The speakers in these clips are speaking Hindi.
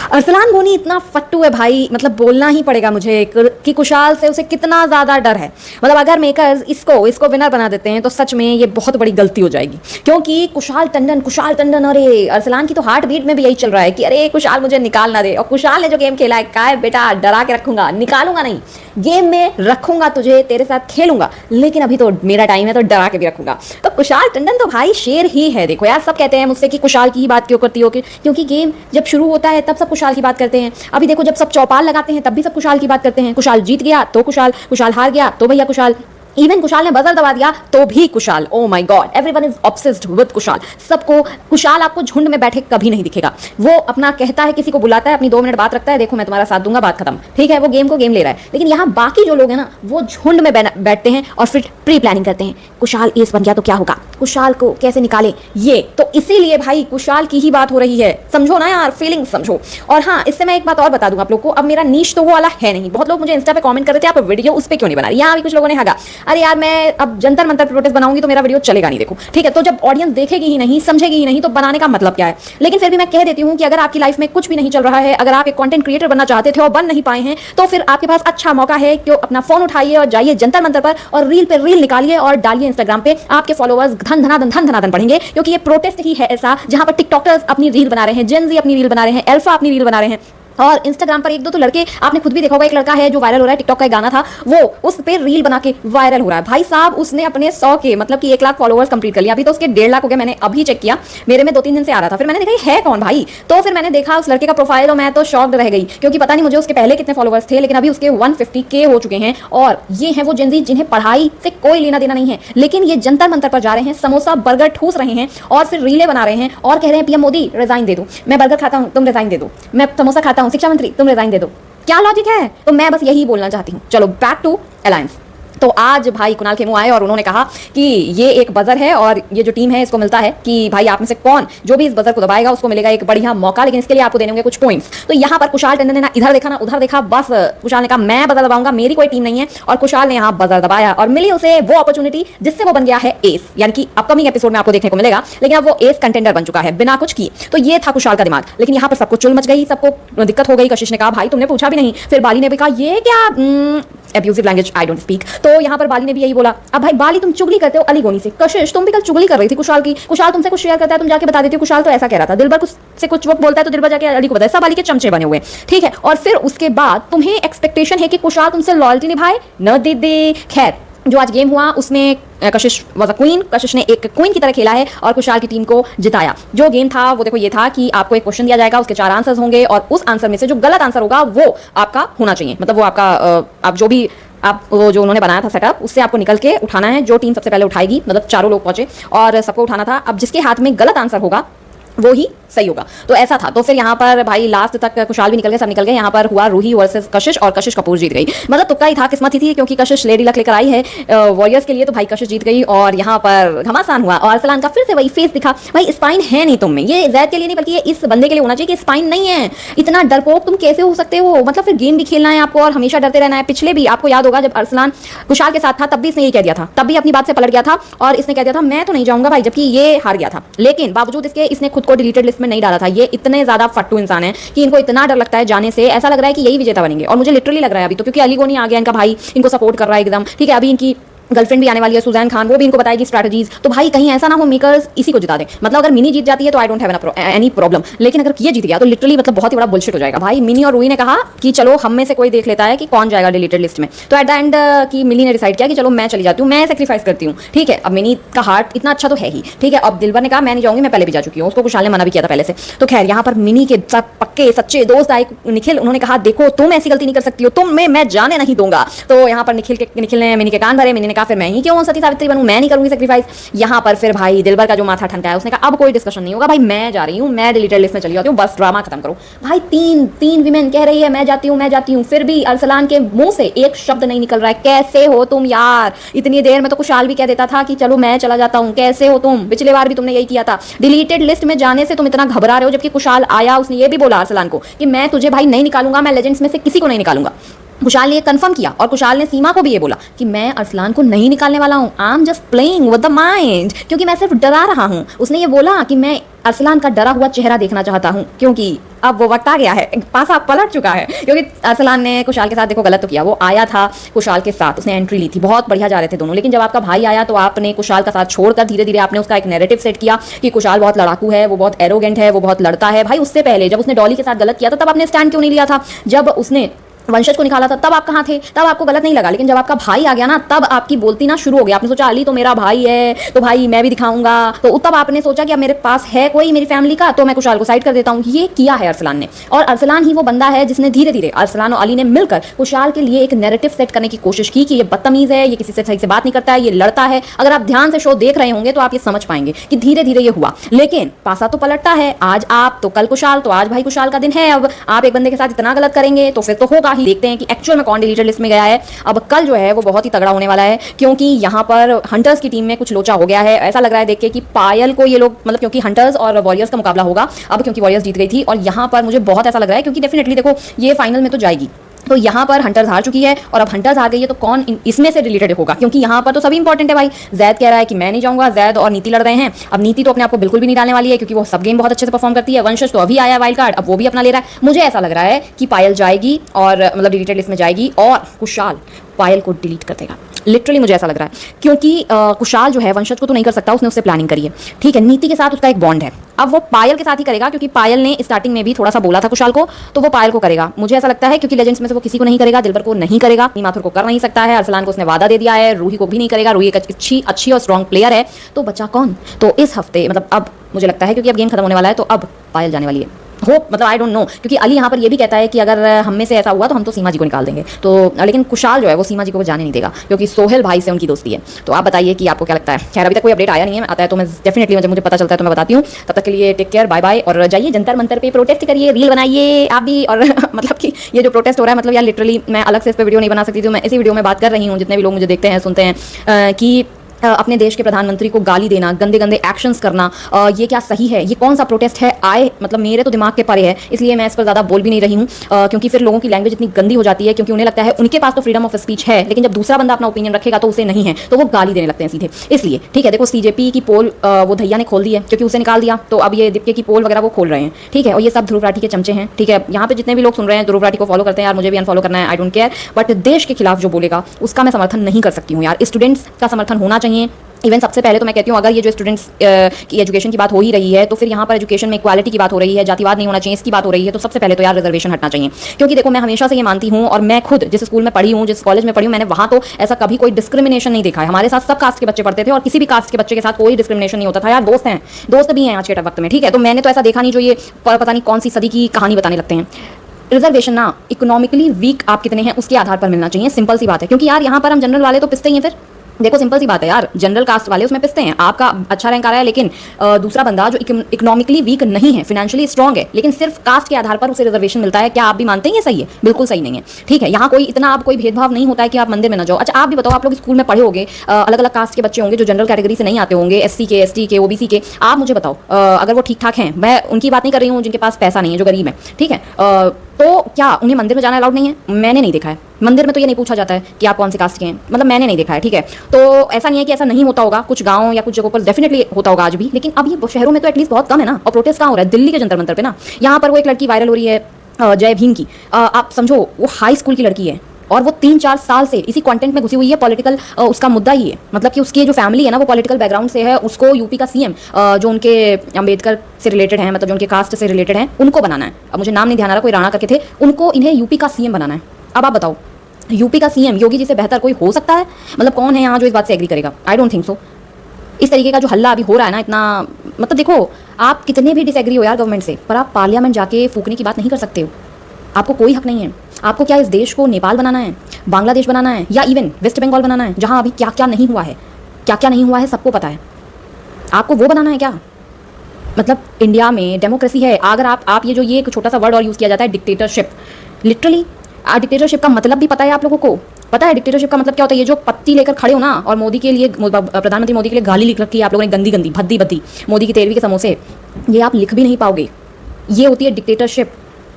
अरसलान गोनी इतना फट्टू है भाई, मतलब बोलना ही पड़ेगा मुझे कि कुशाल से उसे कितना ज्यादा डर है। मतलब अगर मेकर्स इसको विनर बना देते हैं तो सच में ये बहुत बड़ी गलती हो जाएगी, क्योंकि कुशाल टंडन अरे अरसलान की तो हार्ट बीट में भी यही चल रहा है कि अरे कुशाल मुझे निकाल ना दे। और कुशाल ने जो गेम खेला है, कहा है बेटा डरा के रखूंगा, निकालूंगा नहीं, गेम में रखूंगा तुझे, तेरे साथ खेलूंगा, लेकिन अभी तो मेरा टाइम है तो डरा के भी रखूंगा। तो कुशाल टंडन तो भाई शेर ही है। देखो यार, सब कहते हैं मुझसे कि कुशाल की ही बात क्यों करती हो, क्योंकि गेम जब शुरू होता है तब सब कुशाल की बात करते हैं। अभी देखो, जब सब चौपाल लगाते हैं तब भी सब कुशाल की बात करते हैं। कुशाल जीत गया तो कुशाल हार गया तो भैया कुशाल, इवन कुशाल ने बजर दबा दिया तो भी Kushal. Oh my God, everyone is obsessed with Kushal. सबको कुशाल आपको झुंड में बैठे कभी नहीं दिखेगा। वो अपना कहता है, किसी को बुलाता है, अपनी 2 मिनट बात रखता है, देखो मैं तुम्हारा साथ दूंगा, बात खत्म, ठीक है। वो गेम को गेम ले रहा है। लेकिन यहाँ बाकी जो लोग हैं ना, वो झुंड में बैठते हैं और फिर प्री प्लानिंग करते हैं। कुशाल एस बन गया तो क्या होगा, कुशाल को कैसे निकाले, ये तो इसीलिए भाई कुशाल की ही बात हो रही है। समझो ना यार, फीलिंग समझो। और हाँ, इससे मैं एक बात और बता दूंगा आप लोग को, अब मेरा नीश तो वो वाला है नहीं। बहुत लोग मुझे इंस्टा पे कमेंट कर रहे थे आप वीडियो उस पे क्यों नहीं बना रही। यहाँ भी कुछ लोगों ने कहा अरे यार मैं अब जंतर मंतर प्रोटेस्ट बनाऊंगी तो मेरा वीडियो चलेगा नहीं। देखो ठीक है, तो जब ऑडियंस देखेगी ही नहीं, समझेगी ही नहीं, तो बनाने का मतलब क्या है। लेकिन फिर भी मैं कह देती हूँ कि अगर आपकी लाइफ में कुछ भी नहीं चल रहा है, अगर आप एक कंटेंट क्रिएटर बनना चाहते थे और बन नहीं पाए हैं, तो फिर आपके पास अच्छा मौका है कि अपना फोन उठाइए और जाइए जंतर मंतर पर और रील पे रील निकालिए और डालिए इंस्टाग्राम पे। आपके फॉलोअर्स धन धनाधन बढ़ेंगे, क्योंकि ये प्रोटेस्ट ही है ऐसा जहां पर टिकटॉकर्स अपनी रील बना रहे हैं, जेन जी अपनी रील बना रहे हैं, अल्फा अपनी रील बना रहे हैं। और इंस्टाग्राम पर 1-2 तो लड़के आपने खुद भी देखा होगा, एक लड़का है जो वायरल हो रहा है, टिकटॉक का एक गाना था, वो उस पे रील बना के वायरल हो रहा है। भाई साहब, उसने अपने 100 के मतलब कि 1 लाख फॉलोअर्स कंप्लीट कर लिया। अभी तो उसके 1.5 लाख हो गए। मैंने अभी चेक किया, मेरे में 2-3 दिन से आ रहा था। फिर मैंने देखा ये है कौन भाई, तो फिर मैंने देखा उस लड़के का प्रोफाइल और मैं तो शॉक्ड रह गई, क्योंकि पता नहीं मुझे उसके पहले कितने फॉलोअर्स थे, लेकिन अभी उसके 150K हो चुके हैं। और ये है वो जेनजी जिन्हें पढ़ाई से कोई लेना देना नहीं है, लेकिन ये जंतर मंतर पर जा रहे हैं, समोसा बर्गर ठूस रहे हैं और फिर रीलें बना रहे हैं और कह रहे हैं पीएम मोदी रिजाइन दे दो, मैं बर्गर खाता हूं तुम रिजाइन दे दो, मैं समोसा खाता हूं शिक्षा मंत्री तुम रिजाइन दे दो। क्या लॉजिक है। तो मैं बस यही बोलना चाहती हूँ। चलो बैक टू अलायंस। तो आज भाई कुणाल खेमू आए और उन्होंने कहा कि ये एक बजर है और ये जो टीम है इसको मिलता है कि भाई आप में से कौन जो भी इस बजर को दबाएगा उसको मिलेगा एक बढ़िया मौका, लेकिन इसके लिए आपको देने होंगे कुछ पॉइंट्स। तो यहाँ पर कुशाल टंडन ने ना इधर देखा ना उधर देखा, बस कुशाल ने कहा मैं बजर दबाऊंगा, मेरी कोई टीम नहीं है, और कुशाल ने यहाँ बजर दबाया और मिली उसे वो अपॉर्चुनिटी जिससे वो बन गया है एस, यानी कि अपकमिंग एपिसोड में आपको देखने को मिलेगा, लेकिन अब वो एस कंटेंडर बन चुका है बिना कुछ किए। तो ये था कुशाल का दिमाग। लेकिन यहाँ पर सबको चुल मच गई, सबको दिक्कत हो गई। कशिश ने कहा भाई तुमने पूछा भी नहीं। फिर बाली ने भी कहा ये क्या abusive language, I don't speak. तो यहाँ पर बाली ने भी यही बोला, अब भाई बाली तुम चुगली करते हो अली गोनी से, कशिश तुम भी कल चुगली कर रही थी कुशाल की। कुशाल तुमसे कुछ शेयर करता है तुम जाके बता देती हो, कुशाल तो ऐसा कह रहा था, दिलबर से कुछ वक्त बोलता है तो दिलबर जाके अली को बताए। सब अली के चमचे बने हुए, ठीक है। और फिर उसके बाद तुम्हें एक्सपेक्टेशन है कि कुशाल तुमसे लॉयल्टी निभाए न दे। खैर, जो आज गेम हुआ उसमें कशिश वाज अ क्वीन, कशिश ने एक क्वीन की तरह खेला है और कुशाल की टीम को जिताया। जो गेम था वो देखो ये था कि आपको एक क्वेश्चन दिया जाएगा, उसके 4 आंसर्स होंगे और उस आंसर में से जो गलत आंसर होगा वो आपका होना चाहिए, मतलब वो आपका आप जो भी आप वो जो उन्होंने बनाया था सेटअप उससे आपको निकल के उठाना है। जो टीम सबसे पहले उठाएगी, मतलब 4 लोग पहुंचे और सबको उठाना था। अब जिसके हाथ में गलत आंसर होगा वो ही सही होगा। तो ऐसा था। तो फिर यहाँ पर भाई लास्ट तक कुशाल भी निकल गए, सब निकल गए। यहाँ पर हुआ रूही वर्सेस कशिश और कशिश कपूर जीत गई। मतलब तुक्का ही था, किस्मत ही थी, क्योंकि कशिश लेडी लक लेकर आई है वॉरियर्स के लिए, तो भाई कशिश जीत गई। और यहाँ पर घमासान हुआ और अरसलान का फिर से वही फेस दिखा, भाई स्पाइन है नहीं तुम में। ये जैद के लिए नहीं बल्कि ये इस बंदे के लिए होना चाहिए कि स्पाइन नहीं है। इतना डरपोक तुम कैसे हो सकते हो, मतलब फिर गेम भी खेलना है आपको और हमेशा डरते रहना है। पिछले भी आपको याद होगा जब अरसलान कुशाल के साथ था तब भी इसने ये कह दिया था, तब भी अपनी बात से पलट गया था और इसने कह दिया था मैं तो नहीं जाऊंगा भाई, जबकि ये हार गया था। लेकिन बावजूद इसके इसने खुद को डिलीटेड लिस्ट में नहीं डाला था। ये इतने ज्यादा फट्टू इंसान है कि इनको इतना डर लगता है जाने से, ऐसा लग रहा है कि यही विजेता बनेंगे। और मुझे लिटरली लग रहा है अभी तो, क्योंकि अली गोनी आ गया इनका भाई, इनको सपोर्ट कर रहा है एकदम, ठीक है। अभी इनकी गर्लफ्रेंड भी आने वाली है सुजैन खान, वो भी इनको बताएगी स्ट्रैटेजीज। तो भाई कहीं ऐसा ना हो मेकर्स इसी को जिता दे। मतलब अगर मिनी जीत जाती है तो I don't have any problem, लेकिन अगर ये जीत गया तो लिटरली मतलब बहुत ही बड़ा बुलशिट हो जाएगा भाई। मिनी और रूही ने कहा कि चलो हम में से कोई देख लेता है कि कौन जाएगा डिलीटेड लिस्ट में। तो एट द एंड की मिली ने डिसाइड किया कि चलो मैं चली जाती हूँ, मैं सेक्रीफाइस करती हूँ, ठीक है। अब मिनी का हार्ट इतना अच्छा तो है ही, ठीक है। अब दिलबर ने कहा मैं नहीं जाऊंगी, मैं पहले भी जा चुकी हूँ, उसको कुशाल ने मना भी किया था पहले से। तो खैर यहाँ पर मिनी के पक्के सच्चे दोस्त आए निखिल, उन्होंने कहा देखो तुम ऐसी गलती नहीं कर सकती हो, तुम में मैं जाने नहीं दूंगा। तो यहाँ पर निखिल ने मिनी के कान भरे। मिनी ने कहा फिर मैं ही क्यों सावित्री बनूं, मैं नहीं करूंगी सेक्रीफाइस। यहाँ पर फिर भाई दिलबर का जो माथा ठनका है, उसने कहा अब कोई डिस्कशन नहीं होगा भाई, मैं जा रही हूँ, मैं डिलीटेड लिस्ट में चली जाती हूँ, बस ड्रामा खत्म करो। भाई तीन विमेन कह रही है मैं जाती हूँ, फिर भी अरसलान के मुंह से एक शब्द नहीं निकल रहा है। कैसे हो तुम यार, इतनी देर में तो कुशाल भी कह देता था कि चलो मैं चला जाता हूँ, कैसे हो तुम। पिछले बार भी तुमने यही किया था, डिलीटेड लिस्ट में जाने से तुम इतना घबरा रहे हो, जबकि कुशाल आया उसने ये भी बोला अरसलान को कि मैं तुझे भाई नहीं निकालूंगा, मैं लेजेंड्स में से किसी को नहीं निकालूंगा। कुशाल ने ये कंफर्म किया और कुशाल ने सीमा को भी ये बोला कि मैं अरसलान को नहीं निकालने वाला हूँ, I am just playing with the mind, क्योंकि मैं सिर्फ डरा रहा हूँ। उसने ये बोला कि मैं अरसलान का डरा हुआ चेहरा देखना चाहता हूँ, क्योंकि अब वो वक्त आ गया है, पासा पलट चुका है। क्योंकि अरसलान ने कुशाल के साथ देखो गलत तो किया, वो आया था कुशाल के साथ, उसने एंट्री ली थी, बहुत बढ़िया जा रहे थे दोनों, लेकिन जब आपका भाई आया तो आपने कुशाल का साथ छोड़कर धीरे धीरे आपने उसका एक नैरेटिव सेट किया कि कुशाल बहुत लड़ाकू है, वो बहुत एरोगेंट है, वो बहुत लड़ता है। भाई उससे पहले जब उसने डॉली के साथ गलत किया था तब आपने स्टैंड क्यों नहीं लिया था? जब उसने वंशज को निकाला था तब आप कहाँ थे? तब आपको गलत नहीं लगा, लेकिन जब आपका भाई आ गया ना तब आपकी बोलती ना शुरू हो गया। आपने सोचा अली तो मेरा भाई है तो भाई मैं भी दिखाऊंगा, तो तब आपने सोचा कि अब मेरे पास है कोई मेरी फैमिली का तो मैं कुशाल को साइड कर देता हूँ। ये किया है अरसलान ने, और अरसलान ही वो बंदा है जिसने धीरे धीरे अरसलान और अली ने मिलकर कुशाल के लिए एक नैरेटिव सेट करने की कोशिश की कि ये बदतमीज है, ये किसी से सही से बात नहीं करता है, ये लड़ता है। अगर आप ध्यान से शो देख रहे होंगे तो आप ये समझ पाएंगे कि धीरे धीरे ये हुआ, लेकिन पासा तो पलटता है, आज आप तो कल कुशाल, तो आज भाई कुशाल का दिन है। अब आप एक बंदे के साथ इतना गलत करेंगे तो फिर तो होगा ही। देखते हैं कि एक्चुअल में कौन डिलीटेड लिस्ट में गया है। अब कल जो है वो बहुत ही तगड़ा होने वाला है, क्योंकि यहाँ पर हंटर्स की टीम में कुछ लोचा हो गया है। ऐसा लग रहा है देख के कि पायल को ये लोग, मतलब क्योंकि हंटर्स और वॉरियर्स का मुकाबला होगा अब, क्योंकि वॉरियर्स जीत गई थी, और यहाँ पर मुझे बहुत ऐसा लग रहा है क्योंकि डेफिनेटली देखो ये फाइनल में तो जाएगी, तो यहाँ पर हंटर्स हार चुकी है, और अब हंटर्स हार गई है तो कौन इसमें से रिलेटेड होगा? क्योंकि यहाँ पर तो सभी इंपॉर्टेंट है भाई। जैद कह रहा है कि मैं नहीं जाऊंगा, जैद और नीति लड़ रहे हैं। अब नीति तो अपने आप को बिल्कुल भी नहीं डालने वाली है क्योंकि वो सब गेम बहुत अच्छे से परफॉर्म करती है। वंशज तो अभी आया वाइल्ड कार्ड, अब वो भी अपना ले रहा है। मुझे ऐसा लग रहा है कि पायल जाएगी और मतलब डिलीटेड लिस्ट में जाएगी, और कुशाल पायल को डिलीट कर देगा। लिटरली मुझे ऐसा लग रहा है, क्योंकि कुशाल जो है वंशज को तो नहीं कर सकता, उसने उससे प्लानिंग करी है, ठीक है। नीति के साथ उसका एक बॉन्ड है, अब वो पायल के साथ ही करेगा, क्योंकि पायल ने स्टार्टिंग में भी थोड़ा सा बोला था कुशाल को, तो वो पायल को करेगा मुझे ऐसा लगता है, क्योंकि लेजेंड्स में से वो किसी को नहीं करेगा, दिलबर को नहीं करेगा, माथुर को कर नहीं सकता है, अरसलान को उसने वादा दे दिया है, रूही को भी नहीं करेगा, रूही एक अच्छी और स्ट्रॉन्ग प्लेयर है, तो बचा कौन? तो इस हफ्ते मतलब अब मुझे लगता है क्योंकि अब गेम खत्म होने वाला है तो अब पायल जाने वाली है। होप मतलब आई डोंट नो, क्योंकि अली यहाँ पर ये भी कहता है कि अगर हम में से ऐसा हुआ तो हम तो सीमा जी को निकाल देंगे, तो लेकिन कुशाल जो है वो सीमा जी को जाने नहीं देगा, क्योंकि सोहेल भाई से उनकी दोस्ती है। तो आप बताइए कि आपको क्या लगता है? खैर अभी तक कोई अपडेट आया नहीं है, आता है तो मैं डेफिनेटली, जब मुझे पता चलता है तो मैं बताती हूँ। तब तक के लिए टेक केयर, बाय बाय, और जाइए जंतर मंतर पे प्रोटेस्ट करिए, रील बनाइए आप भी। और मतलब कि ये जो प्रोटेस्ट हो रहा है, मतलब यार लिटरली मैं अलग से इस पर वीडियो नहीं बना सकती थी, मैं इसी वीडियो में बात कर रही हूँ। जितने भी लोग मुझे देखते हैं सुनते हैं कि अपने देश के प्रधानमंत्री को गाली देना, गंदे गंदे एक्शंस करना, ये क्या सही है? ये कौन सा प्रोटेस्ट है? आए मतलब मेरे तो दिमाग के परे है, इसलिए मैं इस पर ज़्यादा बोल भी नहीं रही हूँ, क्योंकि फिर लोगों की लैंग्वेज इतनी गंदी हो जाती है, क्योंकि उन्हें लगता है उनके पास तो फ्रीडम ऑफ स्पीच है, लेकिन जब दूसरा बंदा अपना ओपिनियन रखेगा तो उसे नहीं है, तो वो गाली देने लगते हैं सीधे। इसलिए ठीक है, देखो सीजेपी की पोल वो धैया ने खोल दी है, क्योंकि उसे निकाल दिया, तो अब ये दीप्के की पोल वगैरह वो खोल रहे हैं, ठीक है। और ये सब ध्रुव राठी के चमचे हैं, ठीक है। यहाँ पे जितने भी लोग सुन रहे हैं ध्रुव राठी को फॉलो करते हैं यार, मुझे भी अनफॉलो करना है, आई डोंट केयर, बट देश के खिलाफ जो बोलेगा उसका मैं समर्थन नहीं कर सकती हूँ यार। स्टूडेंट्स का समर्थन होना चाहिए। इवन सबसे पहले तो मैं कहती हूँ, अगर ये जो स्टूडेंट्स की एजुकेशन की बात हो ही रही है, तो फिर यहाँ पर एजुकेशन में इक्वालिटी की बात हो रही है, जातिवाद नहीं होना चाहिए, इसकी बात हो रही है, तो सबसे पहले तो यार रिजर्वेशन हटना चाहिए। क्योंकि देखो मैं हमेशा से ये मानती हूँ, और मैं खुद जिस स्कूल में पढ़ी हूँ, जिस कॉलेज में पढ़ी हूँ, मैंने वहाँ तो ऐसा कभी कोई डिस्क्रिमिनेशन नहीं देखा है। हमारे साथ सब कास्ट के बच्चे पढ़ते थे और किसी भी कास्ट के बच्चे के साथ कोई डिस्क्रिमिनेशन नहीं होता था यार। दोस्त हैं, दोस्त भी हैं आज के वक्त में, ठीक है। तो मैंने तो ऐसा देखा नहीं जो ये पता नहीं कौन सी सदी की कहानी बताने लगते हैं। रिजर्वेशन ना इकोनॉमिकली वीक आप कितने हैं उसके आधार पर मिलना चाहिए, सिंपल सी बात है। क्योंकि यार यहाँ पर हम जनरल वाले तो पिसते ही हैं, फिर देखो सिंपल सी बात है यार, जनरल कास्ट वाले उसमें पिसते हैं। आपका अच्छा रैंक आ रहा है, लेकिन दूसरा बंदा जो इकोनॉमिकली वीक नहीं है, फिनेंशियली स्ट्रॉन्ग है, लेकिन सिर्फ कास्ट के आधार पर उसे रिजर्वेशन मिलता है। क्या आप भी मानते हैं ये सही है? बिल्कुल सही नहीं है, ठीक है। यहाँ कोई इतना आप कोई भेदभाव नहीं होता है कि आप मंदिर में ना जाओ। अच्छा आप भी बताओ, आप लोग स्कूल में पढ़े होंगे, अलग अलग कास्ट के बच्चे होंगे जो जनरल कैटेगरी से नहीं आते होंगे, SC के, ST के, OBC के, आप मुझे बताओ अगर वो ठीक ठाक हैं, मैं उनकी बात नहीं कर रही हूँ जिनके पास पैसा नहीं है, जो गरीब है, ठीक है, तो क्या उन्हें मंदिर में जाना अलाउड नहीं है? मैंने नहीं देखा है। मंदिर में तो ये नहीं पूछा जाता है कि आप कौन से कास्ट के हैं, मतलब मैंने नहीं देखा है, ठीक है। तो ऐसा नहीं है कि ऐसा नहीं होता होगा, कुछ गाँव या कुछ जगहों पर डेफिनेटली होता होगा आज भी, लेकिन अब ये शहरों में तो एटलीस्ट बहुत कम है ना। और प्रोटेस्ट कहाँ हो रहा है? दिल्ली के जंतर मंतर पे ना। यहाँ पर वो एक लड़की वायरल हो रही है जय भीम की, आप समझो वो हाई स्कूल की लड़की है और वो 3-4 साल से इसी कंटेंट में घुसी हुई है। पॉलिटिकल उसका मुद्दा ही है, मतलब कि उसकी जो फैमिली है ना वो पॉलिटिकल बैकग्राउंड से है। उसको यूपी का CM जो उनके अंबेडकर से रिलेटेड है, मतलब जो उनके कास्ट से रिलेटेड है, उनको बनाना है। अब मुझे नाम नहीं ध्यान आ रहा, कोई राणा करके थे, उनको इन्हें यूपी का CM बनाना है। अब आप बताओ, यूपी का CM योगी जी से बेहतर कोई हो सकता है? मतलब कौन है यहाँ जो इस बात से एग्री करेगा? I don't think so. इस तरीके का जो हल्ला अभी हो रहा है ना इतना, मतलब देखो आप कितने भी डिसएग्री हो यार गवर्नमेंट से, पर आप पार्लियामेंट जाके फूकने की बात नहीं कर सकते हो। आपको कोई हक नहीं है। आपको क्या इस देश को नेपाल बनाना है, बांग्लादेश बनाना है, या इवन वेस्ट बंगाल बनाना है, जहाँ अभी क्या क्या नहीं हुआ है, क्या क्या नहीं हुआ है सबको पता है। आपको वो बनाना है क्या? मतलब इंडिया में डेमोक्रेसी है। अगर आप ये जो ये एक छोटा सा वर्ड और यूज़ किया जाता है डिक्टेटरशिप, लिटरली डिक्टेटरशिप का मतलब भी पता है आप लोगों को? पता है डिक्टेटरशिप का मतलब क्या होता है? ये जो पत्ती लेकर खड़े हो ना और मोदी के लिए, प्रधानमंत्री मोदी के लिए गाली लिख रखी है आप लोगों ने, गंदी गंदी भद्दी भद्दी, मोदी की 13वीं के समोसे, ये आप लिख भी नहीं पाओगे। ये होती है डिक्टेटरशिप।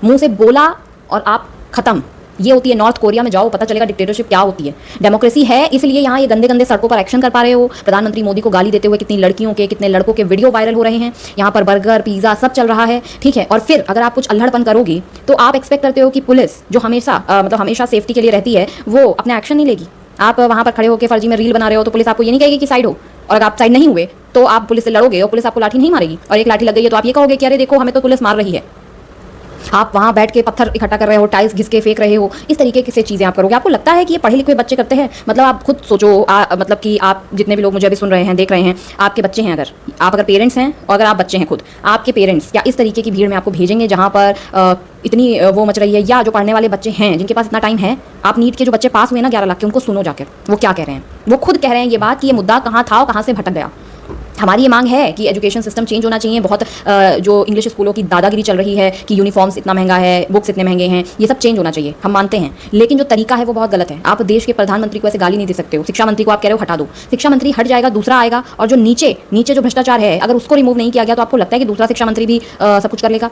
मुंह से बोला और आप खत्म। ये होती है नॉर्थ कोरिया में जाओ, पता चलेगा डिक्टेटरशिप क्या होती है। डेमोक्रेसी है, इसलिए यहाँ ये गंदे गंदे सड़कों पर एक्शन कर पा रहे हो। प्रधानमंत्री मोदी को गाली देते हुए कितनी लड़कियों के, कितने लड़कों के वीडियो वायरल हो रहे हैं। यहाँ पर बर्गर, पिज्जा सब चल रहा है, ठीक है। और फिर अगर आप कुछ अल्हड़पन करोगे तो आप एक्सपेक्ट करते हो कि पुलिस जो हमेशा मतलब हमेशा सेफ्टी के लिए रहती है, वो अपने एक्शन नहीं लेगी। आप वहाँ पर खड़े होकर फर्जी में रील बना रहे हो तो पुलिस आपको ये नहीं कहेगी कि साइड हो, और अगर आप साइड नहीं हुए तो आप पुलिस से लड़ोगे और पुलिस आपको लाठी नहीं मारेगी। और एक लाठी लग गई है तो आप ये कहोगे कि अरे देखो हमें तो पुलिस मार रही है। आप वहाँ बैठ के पत्थर इकट्ठा कर रहे हो, टाइल्स घिस के फेंक रहे हो, इस तरीके से चीज़ें आप करोगे। आपको लगता है कि ये पढ़े लिखे बच्चे करते हैं? मतलब आप खुद सोचो, मतलब कि आप जितने भी लोग मुझे अभी सुन रहे हैं, देख रहे हैं, आपके बच्चे हैं, अगर पेरेंट्स हैं और अगर आप बच्चे हैं खुद, आपके पेरेंट्स क्या इस तरीके की भीड़ में आपको भेजेंगे जहाँ पर इतनी वो मच रही है? या जो पढ़ने वाले बच्चे हैं जिनके पास इतना टाइम है, आप नीट के जो बच्चे पास हुए ना 11 लाख के, उनको सुनो जाकर वो क्या कह रहे हैं। वो खुद कह रहे हैं ये बात कि ये मुद्दा कहाँ था और कहाँ से भटक गया। हमारी ये मांग है कि एजुकेशन सिस्टम चेंज होना चाहिए। बहुत जो इंग्लिश स्कूलों की दादागिरी चल रही है कि यूनिफॉर्म्स इतना महंगा है, बुक्स इतने महंगे हैं, ये सब चेंज होना चाहिए, हम मानते हैं। लेकिन जो तरीका है वो बहुत गलत है। आप देश के प्रधानमंत्री को ऐसे गाली नहीं दे सकते हो। शिक्षा मंत्री को आप कह रहे हो हटा दो, शिक्षा मंत्री हट जाएगा, दूसरा आएगा। और जो नीचे जो भ्रष्टाचार है, अगर उसको रिमूव नहीं किया गया तो आपको लगता है कि दूसरा शिक्षा मंत्री भी सब कुछ कर लेगा?